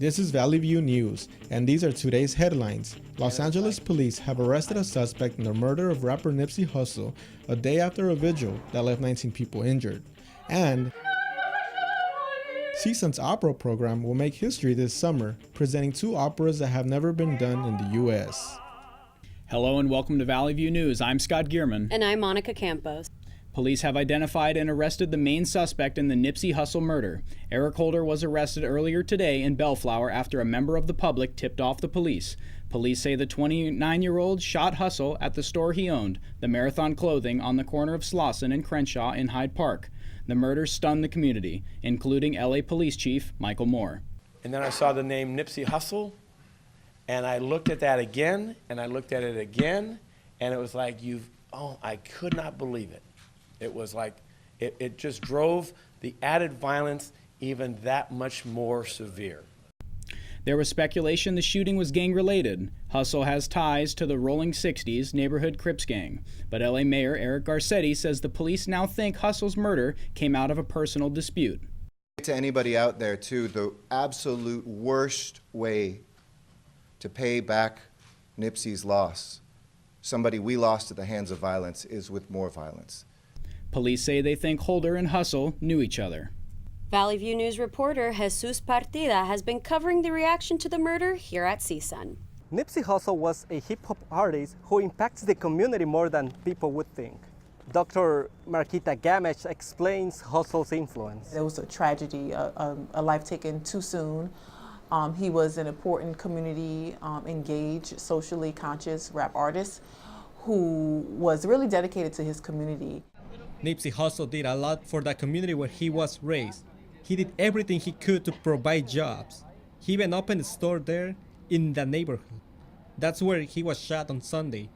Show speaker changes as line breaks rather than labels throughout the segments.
This is Valley View News, and these are today's headlines. Los Angeles police have arrested a suspect in the murder of rapper Nipsey Hussle a day after a vigil that left 19 people injured. And CSUN's opera program will make history this summer, presenting 2 operas that have never been done in the U.S.
Hello and welcome to Valley View News. I'm Scott Gierman.
And I'm Monica Campos.
Police have identified and arrested the main suspect in the Nipsey Hussle murder. Eric Holder was arrested earlier today in Bellflower after a member of the public tipped off the police. Police say the 29-year-old shot Hussle at the store he owned, the Marathon Clothing, on the corner of Slauson and Crenshaw in Hyde Park. The murder stunned the community, including LA Police Chief Michael Moore.
And then I saw the name Nipsey Hussle, and I looked at that again, and I looked at it again, and it was like, I could not believe it. It was like, it just drove the added violence even that much more severe.
There was speculation the shooting was gang-related. Hussle has ties to the Rolling 60s neighborhood Crips gang. But LA Mayor Eric Garcetti says the police now think Hussle's murder came out of a personal dispute.
To anybody out there, too, the absolute worst way to pay back Nipsey's loss, somebody we lost at the hands of violence, is with more violence.
Police say they think Holder and Hussle knew each other.
Valley View News reporter Jesus Partida has been covering the reaction to the murder here at CSUN.
Nipsey Hussle was a hip-hop artist who impacts the community more than people would think. Dr. Marquita Gamech explains Hussle's influence.
It was a tragedy, a life taken too soon. He was an important community engaged, socially conscious rap artist who was really dedicated to his community.
Nipsey Hussle did a lot for the community where he was raised. He did everything he could to provide jobs. He even opened a store there in the neighborhood. That's where he was shot on Sunday.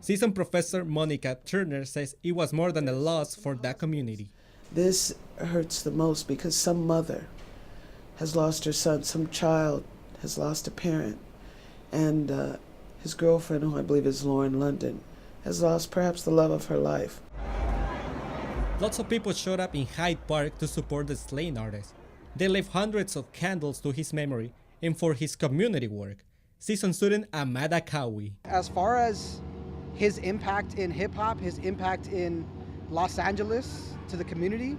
CSUN professor Monica Turner says it was more than a loss for that community.
This hurts the most because some mother has lost her son, some child has lost a parent, and his girlfriend, who I believe is Lauren London, has lost perhaps the love of her life.
Lots of people showed up in Hyde Park to support the slain artist. They left hundreds of candles to his memory and for his community work. CSUN student Amada Kawi.
As far as his impact in hip-hop, his impact in Los Angeles to the community,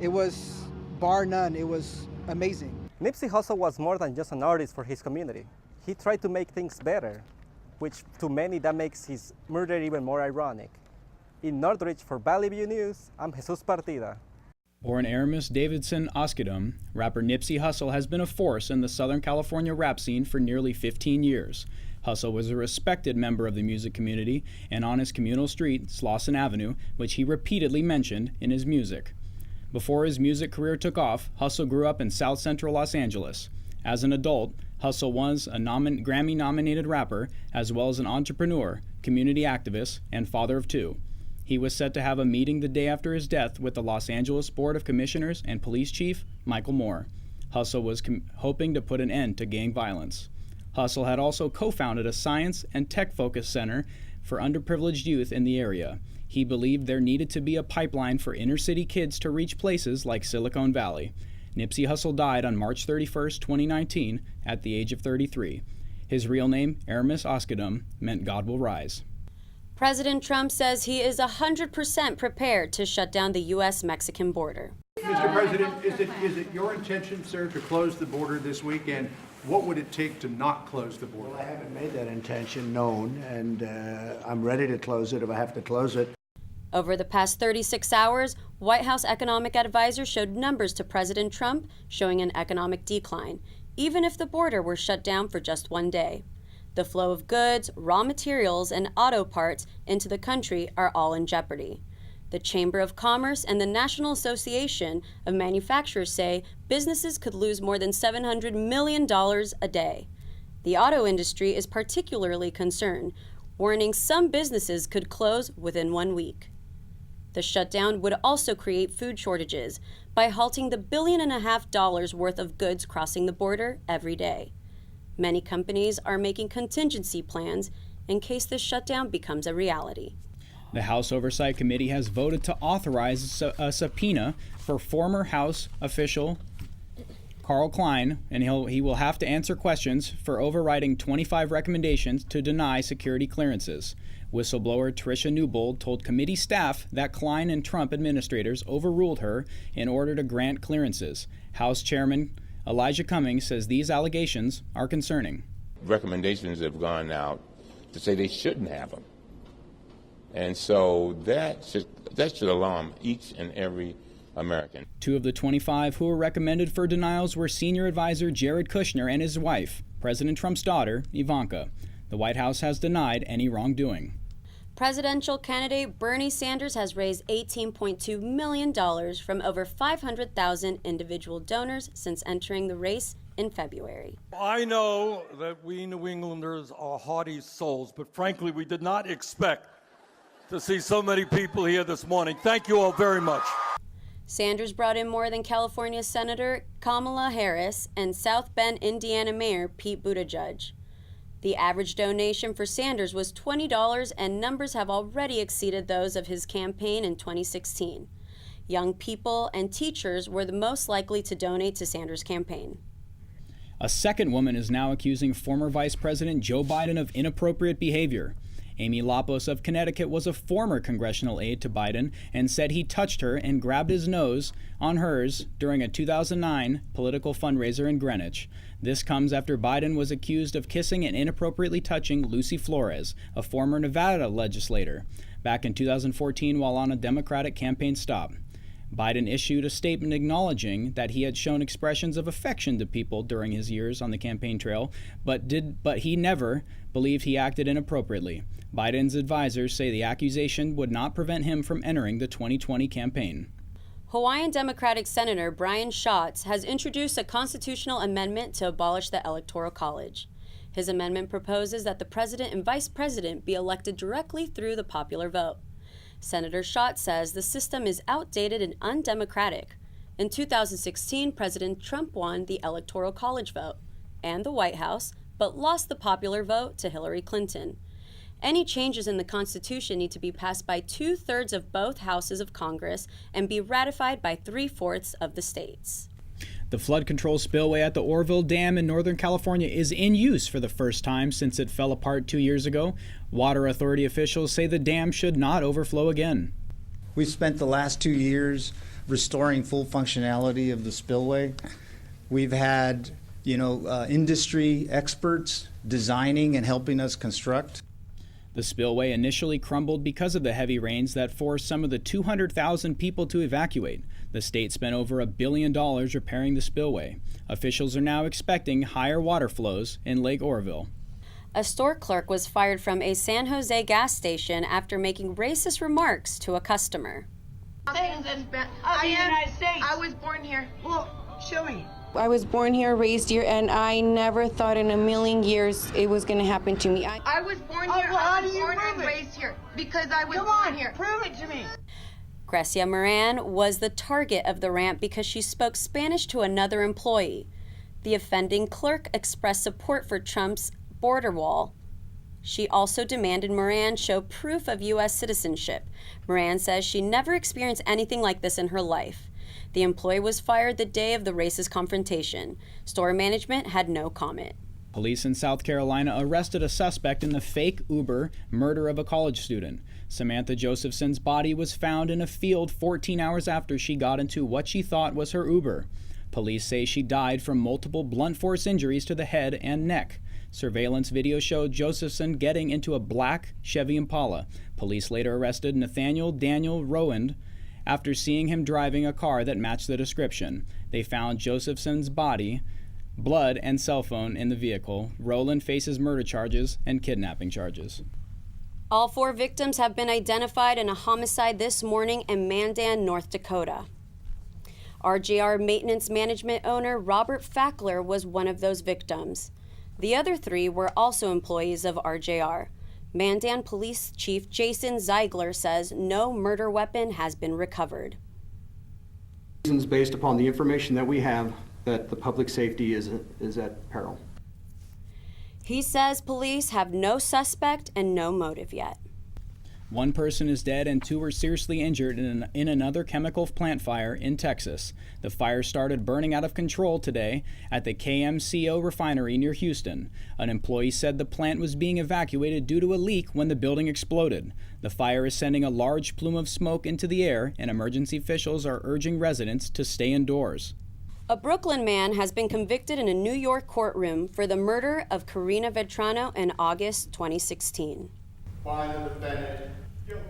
it was bar none. It was amazing.
Nipsey Hussle was more than just an artist for his community. He tried to make things better, which to many that makes his murder even more ironic. In Northridge for Valley View News, I'm Jesus Partida.
Born Aramis Davidson Oskidum, rapper Nipsey Hussle has been a force in the Southern California rap scene for nearly 15 years. Hussle was a respected member of the music community and on his communal street, Slauson Avenue, which he repeatedly mentioned in his music. Before his music career took off, Hussle grew up in South Central Los Angeles. As an adult, Hussle was a Grammy-nominated rapper as well as an entrepreneur, community activist, and father of 2. He was set to have a meeting the day after his death with the Los Angeles Board of Commissioners and Police Chief Michael Moore. Hussle was hoping to put an end to gang violence. Hussle had also co-founded a science and tech-focused center for underprivileged youth in the area. He believed there needed to be a pipeline for inner-city kids to reach places like Silicon Valley. Nipsey Hussle died on March 31, 2019, at the age of 33. His real name, Aramis Oskidum, meant God will rise.
President Trump says he is 100% prepared to shut down the U.S.-Mexican border.
Mr. President, is it your intention, sir, to close the border this weekend? What would it take to not close the border?
Well, I haven't made that intention known, and I'm ready to close it if I have to close it.
Over the past 36 hours, White House economic advisors showed numbers to President Trump showing an economic decline, even if the border were shut down for just one day. The flow of goods, raw materials, and auto parts into the country are all in jeopardy. The Chamber of Commerce and the National Association of Manufacturers say businesses could lose more than $700 million a day. The auto industry is particularly concerned, warning some businesses could close within 1 week. The shutdown would also create food shortages by halting the $1.5 billion worth of goods crossing the border every day. Many companies are making contingency plans in case this shutdown becomes a reality.
The House Oversight Committee has voted to authorize a subpoena for former House official Carl Klein, and he will have to answer questions for overriding 25 recommendations to deny security clearances. Whistleblower Tricia Newbold told committee staff that Klein and Trump administrators overruled her in order to grant clearances. House Chairman Elijah Cummings says these allegations are concerning.
Recommendations have gone out to say they shouldn't have them. And so that should alarm each and every American.
2 of the 25 who were recommended for denials were senior advisor Jared Kushner and his wife, President Trump's daughter, Ivanka. The White House has denied any wrongdoing.
Presidential candidate Bernie Sanders has raised $18.2 million from over 500,000 individual donors since entering the race in February.
I know that we New Englanders are hardy souls, but frankly, we did not expect to see so many people here this morning. Thank you all very much.
Sanders brought in more than California Senator Kamala Harris and South Bend, Indiana Mayor Pete Buttigieg. The average donation for Sanders was $20, and numbers have already exceeded those of his campaign in 2016. Young people and teachers were the most likely to donate to Sanders' campaign.
A second woman is now accusing former Vice President Joe Biden of inappropriate behavior. Amy Lapos of Connecticut was a former congressional aide to Biden and said he touched her and grabbed his nose on hers during a 2009 political fundraiser in Greenwich. This comes after Biden was accused of kissing and inappropriately touching Lucy Flores, a former Nevada legislator, back in 2014 while on a Democratic campaign stop. Biden issued a statement acknowledging that he had shown expressions of affection to people during his years on the campaign trail, but he never believed he acted inappropriately. Biden's advisors say the accusation would not prevent him from entering the 2020 campaign.
Hawaiian Democratic Senator Brian Schatz has introduced a constitutional amendment to abolish the Electoral College. His amendment proposes that the president and vice president be elected directly through the popular vote. Senator Schatz says the system is outdated and undemocratic. In 2016, President Trump won the Electoral College vote and the White House, but lost the popular vote to Hillary Clinton. Any changes in the Constitution need to be passed by 2/3 of both houses of Congress and be ratified by 3/4 of the states.
The flood control spillway at the Oroville Dam in Northern California is in use for the first time since it fell apart 2 years ago. Water Authority officials say the dam should not overflow again.
We've spent the last 2 years restoring full functionality of the spillway. We've had, industry experts designing and helping us construct.
The spillway initially crumbled because of the heavy rains that forced some of the 200,000 people to evacuate. The state spent over $1 billion repairing the spillway. Officials are now expecting higher water flows in Lake Oroville.
A store clerk was fired from a San Jose gas station after making racist remarks to a customer.
I was born here. Well, show me.
I was born here, raised here, and I never thought in a million years it was going to happen to me.
I was born here.
Well,
I was born and raised here because I was born here.
Prove it to me.
Grecia Moran was the target of the rant because she spoke Spanish to another employee. The offending clerk expressed support for Trump's border wall. She also demanded Moran show proof of U.S. citizenship. Moran says she never experienced anything like this in her life. The employee was fired the day of the racist confrontation. Store management had no comment.
Police in South Carolina arrested a suspect in the fake Uber murder of a college student. Samantha Josephson's body was found in a field 14 hours after she got into what she thought was her Uber. Police say she died from multiple blunt force injuries to the head and neck. Surveillance video showed Josephson getting into a black Chevy Impala. Police later arrested Nathaniel Daniel Rowand after seeing him driving a car that matched the description. They found Josephson's body, blood, and cell phone in the vehicle. Rowland faces murder charges and kidnapping charges.
All 4 victims have been identified in a homicide this morning in Mandan, North Dakota. RJR maintenance management owner Robert Fackler was one of those victims. The other 3 were also employees of RJR. Mandan Police Chief Jason Ziegler says no murder weapon has been recovered.
Reasons based upon the information that we have that the public safety is at peril.
He says police have no suspect and no motive yet.
One person is dead and 2 were seriously injured in another chemical plant fire in Texas. The fire started burning out of control today at the KMCO refinery near Houston. An employee said the plant was being evacuated due to a leak when the building exploded. The fire is sending a large plume of smoke into the air, and emergency officials are urging residents to stay indoors.
A Brooklyn man has been convicted in a New York courtroom for the murder of Karina Vetrano in August 2016.
Find the defendant guilty.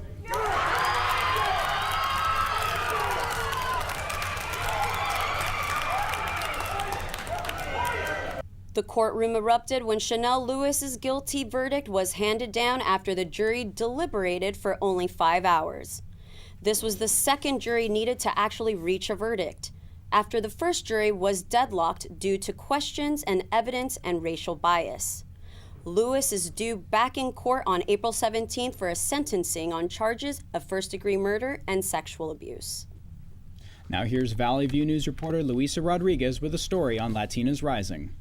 The courtroom erupted when Chanel Lewis's guilty verdict was handed down after the jury deliberated for only 5 hours. This was the second jury needed to actually reach a verdict, after the first jury was deadlocked due to questions and evidence and racial bias. Lewis is due back in court on April 17th for a sentencing on charges of first-degree murder and sexual abuse.
Now here's Valley View News reporter Luisa Rodriguez with a story on Latinas Rising.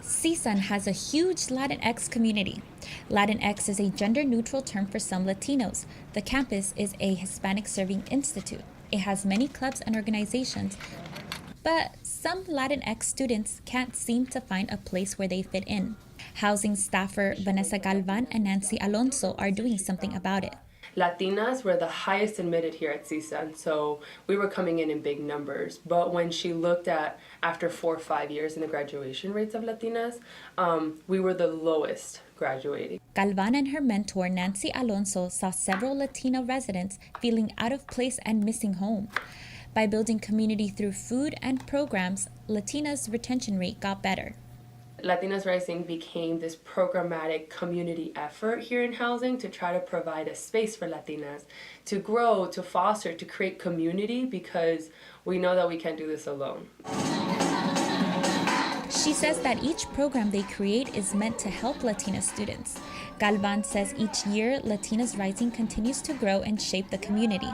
CSUN has a huge Latinx community. Latinx is a gender-neutral term for some Latinos. The campus is a Hispanic-serving institute. It has many clubs and organizations, but some Latinx students can't seem to find a place where they fit in. Housing staffer Vanessa Galvan and Nancy Alonso are doing something about it.
Latinas were the highest admitted here at CSUN, so we were coming in big numbers. But when she looked at, after 4 or 5 years in the graduation rates of Latinas, we were the lowest graduating.
Galvan and her mentor, Nancy Alonso, saw several Latino residents feeling out of place and missing home. By building community through food and programs, Latinas' retention rate got better.
Latinas Rising became this programmatic community effort here in housing to try to provide a space for Latinas to grow, to foster, to create community, because we know that we can't do this alone.
She says that each program they create is meant to help Latina students. Galvan says each year, Latinas Rising continues to grow and shape the community.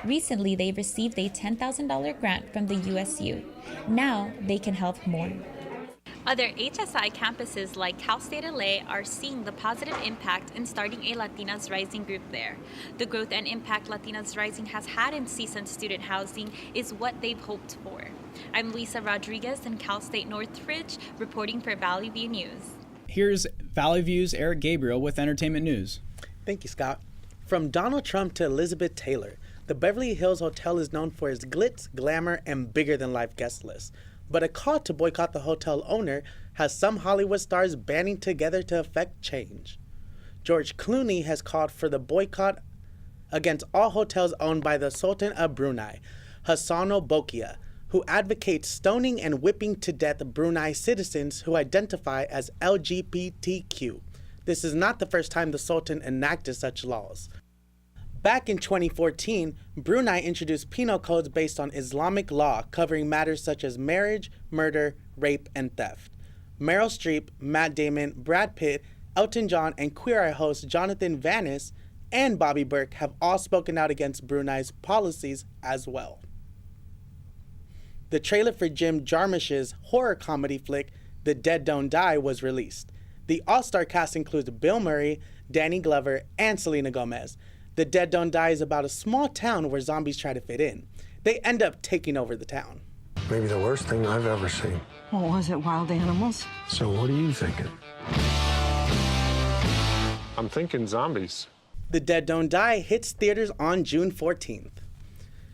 Recently, they received a $10,000 grant from the USU. Now, they can help more.
Other HSI campuses like Cal State LA are seeing the positive impact in starting a Latinas Rising group there. The growth and impact Latinas Rising has had in CSUN student housing is what they've hoped for. I'm Luisa Rodriguez in Cal State Northridge, reporting for Valley View News.
Here's Valley View's Eric Gabriel with entertainment news.
Thank you, Scott. From Donald Trump to Elizabeth Taylor, the Beverly Hills Hotel is known for its glitz, glamour, and bigger-than-life guest list. But a call to boycott the hotel owner has some Hollywood stars banding together to effect change. George Clooney has called for the boycott against all hotels owned by the Sultan of Brunei, Hassano Bolkiah, who advocates stoning and whipping to death Brunei citizens who identify as LGBTQ. This is not the first time the Sultan enacted such laws. Back in 2014, Brunei introduced penal codes based on Islamic law covering matters such as marriage, murder, rape, and theft. Meryl Streep, Matt Damon, Brad Pitt, Elton John, and Queer Eye host Jonathan Van Ness and Bobby Burke have all spoken out against Brunei's policies as well. The trailer for Jim Jarmusch's horror comedy flick, The Dead Don't Die, was released. The all-star cast includes Bill Murray, Danny Glover, and Selena Gomez. The Dead Don't Die is about a small town where zombies try to fit in. They end up taking over the town.
Maybe the worst thing I've ever seen.
What was it, wild animals?
So what are you thinking? I'm thinking zombies.
The Dead Don't Die hits theaters on June 14th.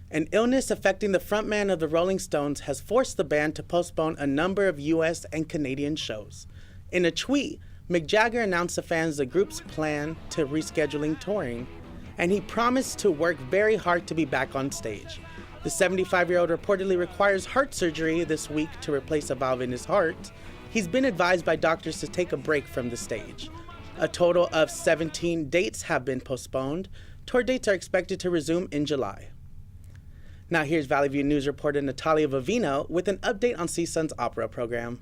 An illness affecting the frontman of the Rolling Stones has forced the band to postpone a number of U.S. and Canadian shows. In a tweet, Mick Jagger announced to fans the group's plan to rescheduling touring, and he promised to work very hard to be back on stage. The 75-year-old reportedly requires heart surgery this week to replace a valve in his heart. He's been advised by doctors to take a break from the stage. A total of 17 dates have been postponed. Tour dates are expected to resume in July. Now here's Valley View News reporter Natalia Vivino with an update on CSUN's opera program.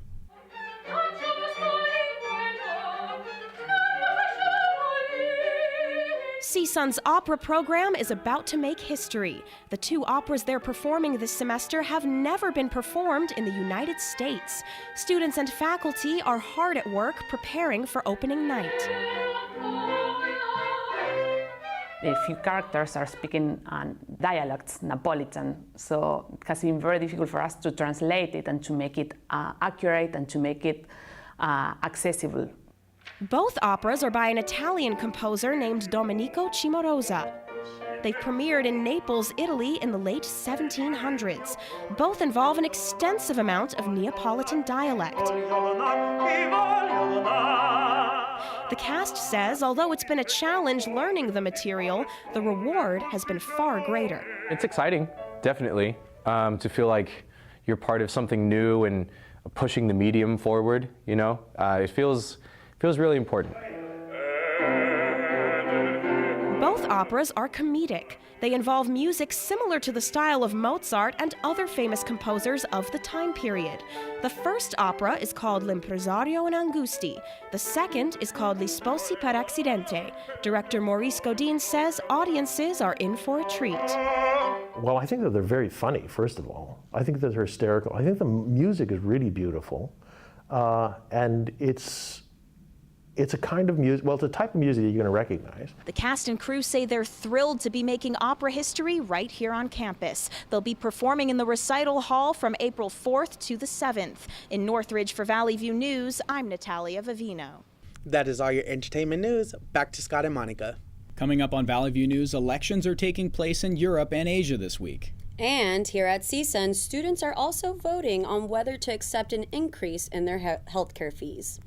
CSUN's opera program is about to make history. The 2 operas they're performing this semester have never been performed in the United States. Students and faculty are hard at work preparing for opening night.
A few characters are speaking dialects, Napolitan, so it has been very difficult for us to translate it and to make it accurate and to make it accessible.
Both operas are by an Italian composer named Domenico Cimarosa. They premiered in Naples, Italy in the late 1700s. Both involve an extensive amount of Neapolitan dialect. The cast says although it's been a challenge learning the material, the reward has been far greater.
It's exciting, definitely, to feel like you're part of something new and pushing the medium forward, you know? It feels really important.
Both operas are comedic. They involve music similar to the style of Mozart and other famous composers of the time period. The first opera is called L'Impresario in Angusti. The second is called Gli Sposi per Accidente. Director Maurice Godin says audiences are in for a treat.
Well, I think that they're very funny, first of all. I think that they're hysterical. I think the music is really beautiful. And it's a kind of music, well, it's a type of music that you're going to recognize.
The cast and crew say they're thrilled to be making opera history right here on campus. They'll be performing in the recital hall from April 4th to the 7th. In Northridge for Valley View News, I'm Natalia Vivino.
That is all your entertainment news. Back to Scott and Monica.
Coming up on Valley View News, elections are taking place in Europe and Asia this week.
And here at CSUN, students are also voting on whether to accept an increase in their healthcare fees.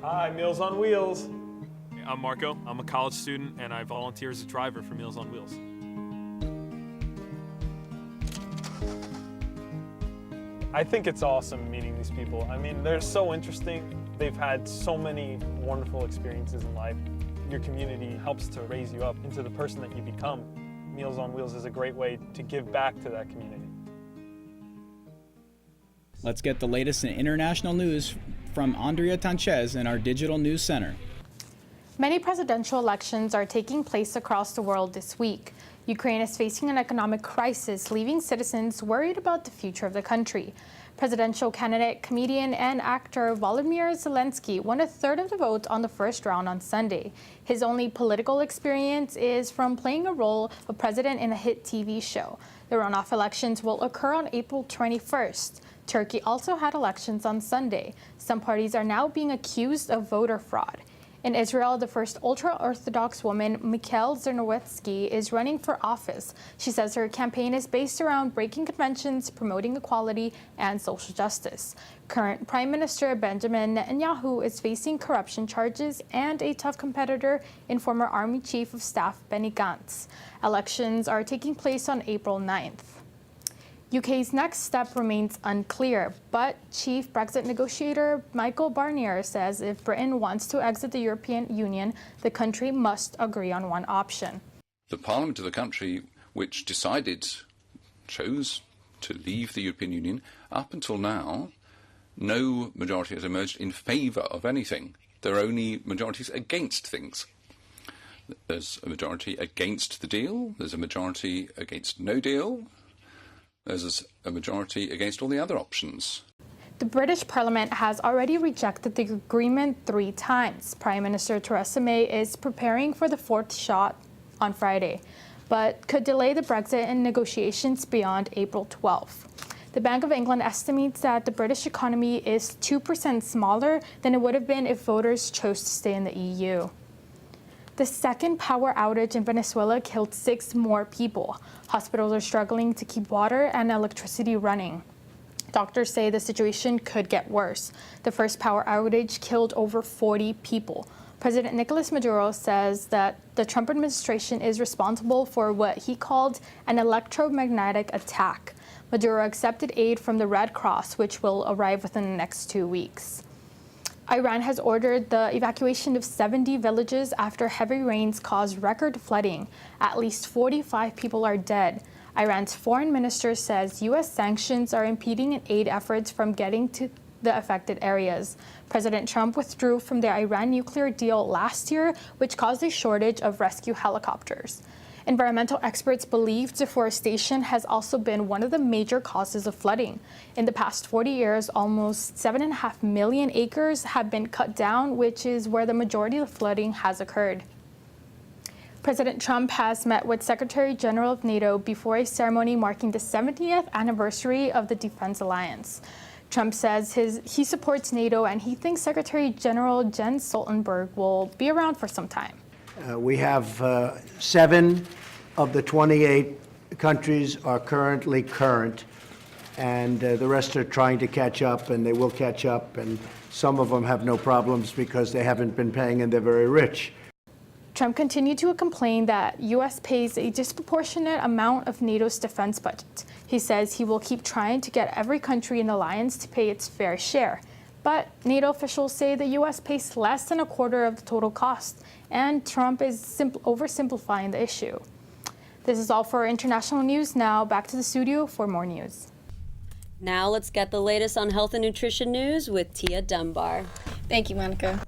Hi, Meals on Wheels.
I'm Marco. I'm a college student, and I volunteer as a driver for Meals on Wheels.
I think it's awesome meeting these people. I mean, they're so interesting. They've had so many wonderful experiences in life. Your community helps to raise you up into the person that you become. Meals on Wheels is a great way to give back to that community.
Let's get the latest in international news from Andrea Tanchez in our Digital News Center.
Many presidential elections are taking place across the world this week. Ukraine is facing an economic crisis, leaving citizens worried about the future of the country. Presidential candidate, comedian, and actor Volodymyr Zelensky won 1/3 of the vote on the first round on Sunday. His only political experience is from playing a role of president in a hit TV show. The runoff elections will occur on April 21st. Turkey also had elections on Sunday. Some parties are now being accused of voter fraud. In Israel, the first ultra-Orthodox woman, Mikhail Zernowitzki, is running for office. She says her campaign is based around breaking conventions, promoting equality, and social justice. Current Prime Minister Benjamin Netanyahu is facing corruption charges and a tough competitor in former Army Chief of Staff Benny Gantz. Elections are taking place on April 9th. UK's next step remains unclear, but chief Brexit negotiator Michael Barnier says if Britain wants to exit the European Union, the country must agree on one option.
The Parliament of the country which chose to leave the European Union, up until now, no majority has emerged in favour of anything. There are only majorities against things. There's a majority against the deal, there's a majority against no deal, there's a majority against all the other options.
The British Parliament has already rejected the agreement 3 times. Prime Minister Theresa May is preparing for the 4th shot on Friday, but could delay the Brexit and negotiations beyond April 12th. The Bank of England estimates that the British economy is 2% smaller than it would have been if voters chose to stay in the EU. The second power outage in Venezuela killed 6 more people. Hospitals are struggling to keep water and electricity running. Doctors say the situation could get worse. The first power outage killed over 40 people. President Nicolas Maduro says that the Trump administration is responsible for what he called an electromagnetic attack. Maduro accepted aid from the Red Cross, which will arrive within the next 2 weeks. Iran has ordered the evacuation of 70 villages after heavy rains caused record flooding. At least 45 people are dead. Iran's foreign minister says U.S. sanctions are impeding aid efforts from getting to the affected areas. President Trump withdrew from the Iran nuclear deal last year, which caused a shortage of rescue helicopters. Environmental experts believe deforestation has also been one of the major causes of flooding. In the past 40 years, almost 7.5 million acres have been cut down, which is where the majority of flooding has occurred. President Trump has met with Secretary General of NATO before a ceremony marking the 70th anniversary of the Defense Alliance. Trump says he supports NATO and he thinks Secretary General Jens Stoltenberg will be around for some time.
We have 7 of the 28 countries are currently current, and the rest are trying to catch up, and they will catch up, and some of them have no problems because they haven't been paying and they're very rich.
Trump continued to complain that U.S. pays a disproportionate amount of NATO's defense budget. He says he will keep trying to get every country in the alliance to pay its fair share. But NATO officials say the U.S. pays less than a quarter of the total cost, and Trump is oversimplifying the issue. This is all for international news. Now back to the studio for more news.
Now let's get the latest on health and nutrition news with Tia Dunbar.
Thank you, Monica.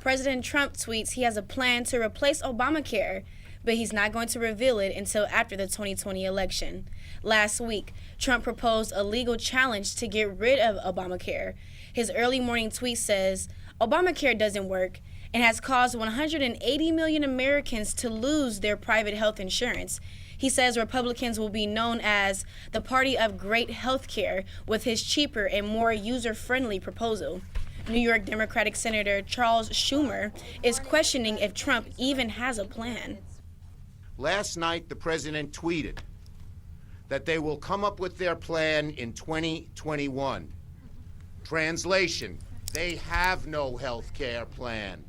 President Trump tweets he has a plan to replace Obamacare, but he's not going to reveal it until after the 2020 election. Last week, Trump proposed a legal challenge to get rid of Obamacare. His early morning tweet says, Obamacare doesn't work and has caused 180 million Americans to lose their private health insurance. He says Republicans will be known as the party of great health care with his cheaper and more user-friendly proposal. New York Democratic Senator Charles Schumer is questioning if Trump even has a plan.
Last night, the president tweeted that they will come up with their plan in 2021. Translation, they have no health care plan.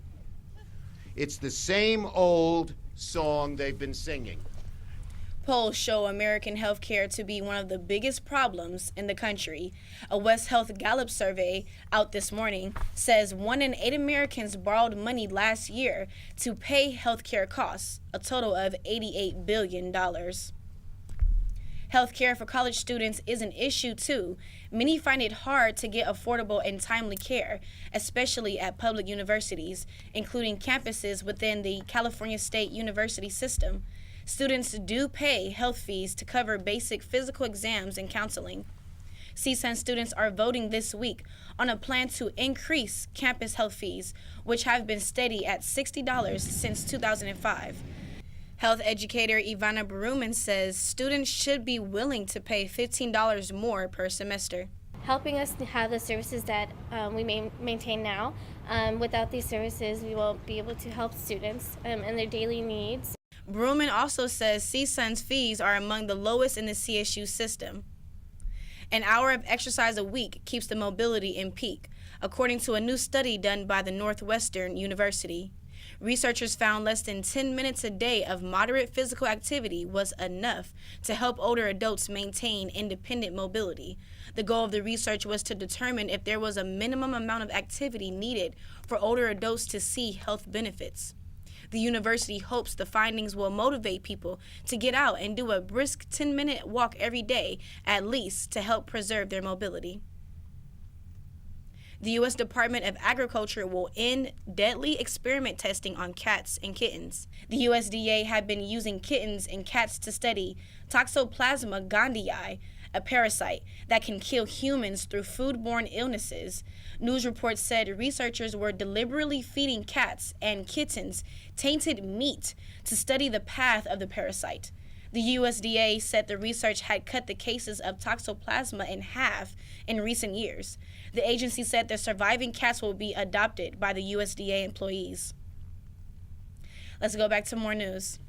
It's the same old song they've been singing.
Polls show American health care to be one of the biggest problems in the country. A West Health Gallup survey out this morning says 1 in 8 Americans borrowed money last year to pay health care costs, a total of $88 billion. Health care for college students is an issue too. Many find it hard to get affordable and timely care, especially at public universities, including campuses within the California State University system. Students do pay health fees to cover basic physical exams and counseling. CSUN students are voting this week on a plan to increase campus health fees, which have been steady at $60 since 2005. Health educator Ivana Baruman says students should be willing to pay $15 more per semester.
Helping us to have the services that we maintain now. Without these services, we won't be able to help students in their daily needs.
Baruman also says CSUN's fees are among the lowest in the CSU system. An hour of exercise a week keeps the mobility in peak, according to a new study done by the Northwestern University. Researchers found less than 10 minutes a day of moderate physical activity was enough to help older adults maintain independent mobility. The goal of the research was to determine if there was a minimum amount of activity needed for older adults to see health benefits. The university hopes the findings will motivate people to get out and do a brisk 10-minute walk every day, at least, to help preserve their mobility. The U.S. Department of Agriculture will end deadly experiment testing on cats and kittens. The USDA had been using kittens and cats to study Toxoplasma gondii, a parasite that can kill humans through foodborne illnesses. News reports said researchers were deliberately feeding cats and kittens tainted meat to study the path of the parasite. The USDA said the research had cut the cases of Toxoplasma in half in recent years. The agency said the surviving cats will be adopted by the USDA employees. Let's go back to more news.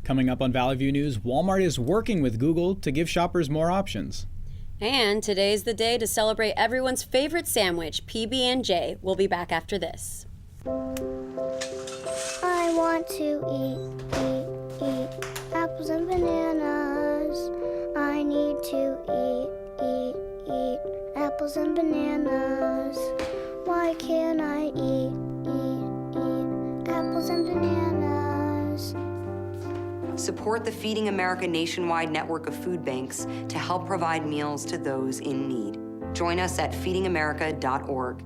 Coming up on Valley View News, Walmart is working with Google to give shoppers more options.
And today's the day to celebrate everyone's favorite sandwich, PB&J. We'll be back after this.
I want to eat apples and bananas. I need to eat apples and bananas. Why Why can't I eat apples and bananas?
Support the Feeding America nationwide network of food banks to help provide meals to those in need. Join us at feedingamerica.org.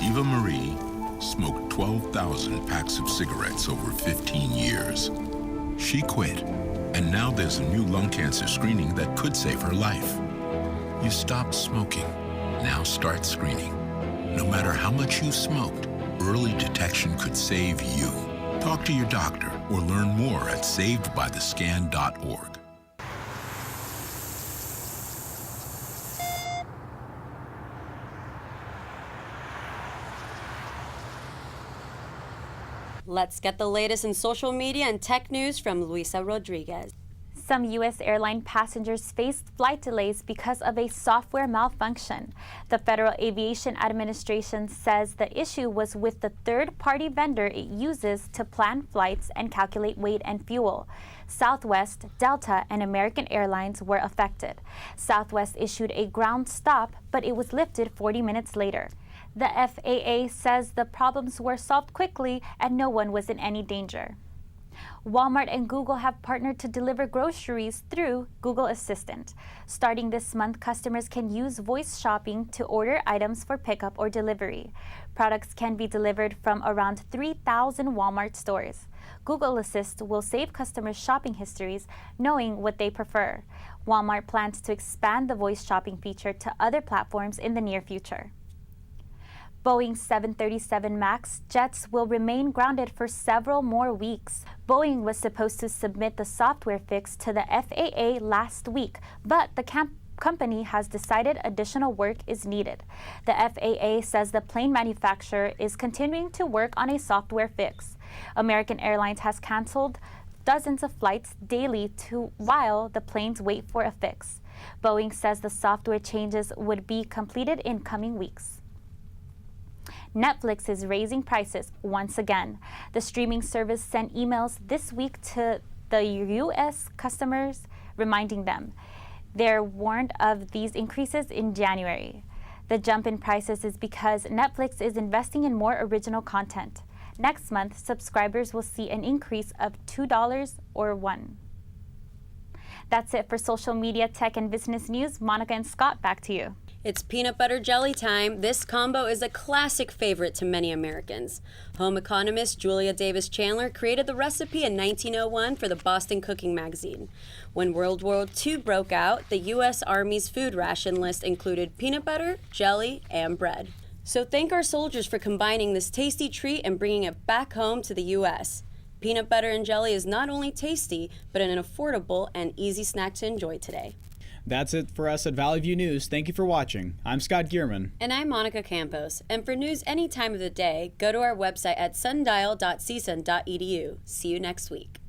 Eva Marie smoked 12,000 packs of cigarettes over 15 years. She quit, and now there's a new lung cancer screening that could save her life. You stopped smoking. Now start screening. No matter how much you smoked, early detection could save you. Talk to your doctor or learn more at savedbythescan.org.
Let's get the latest in social media and tech news from Luisa Rodriguez.
Some U.S. airline passengers faced flight delays because of a software malfunction. The Federal Aviation Administration says the issue was with the third-party vendor it uses to plan flights and calculate weight and fuel. Southwest, Delta, and American Airlines were affected. Southwest issued a ground stop, but it was lifted 40 minutes later. The FAA says the problems were solved quickly and no one was in any danger. Walmart and Google have partnered to deliver groceries through Google Assistant. Starting this month, customers can use voice shopping to order items for pickup or delivery. Products can be delivered from around 3,000 Walmart stores. Google Assist will save customers' shopping histories, knowing what they prefer. Walmart plans to expand the voice shopping feature to other platforms in the near future. Boeing 737 MAX jets will remain grounded for several more weeks. Boeing was supposed to submit the software fix to the FAA last week, but the company has decided additional work is needed. The FAA says the plane manufacturer is continuing to work on a software fix. American Airlines has canceled dozens of flights daily while the planes wait for a fix. Boeing says the software changes would be completed in coming weeks. Netflix is raising prices once again. The streaming service sent emails this week to the U.S. customers reminding them. They're warned of these increases in January. The jump in prices is because Netflix is investing in more original content. Next month, subscribers will see an increase of $2 or $1. That's it for social media, tech, and business news. Monica and Scott, back to you.
It's peanut butter jelly time. This combo is a classic favorite to many Americans. Home economist Julia Davis Chandler created the recipe in 1901 for the Boston Cooking Magazine. When World War II broke out, the U.S. Army's food ration list included peanut butter, jelly, and bread. So thank our soldiers for combining this tasty treat and bringing it back home to the U.S. Peanut butter and jelly is not only tasty, but an affordable and easy snack to enjoy today.
That's it for us at Valley View News. Thank you for watching. I'm Scott Gierman.
And I'm Monica Campos. And for news any time of the day, go to our website at sundial.csun.edu. See you next week.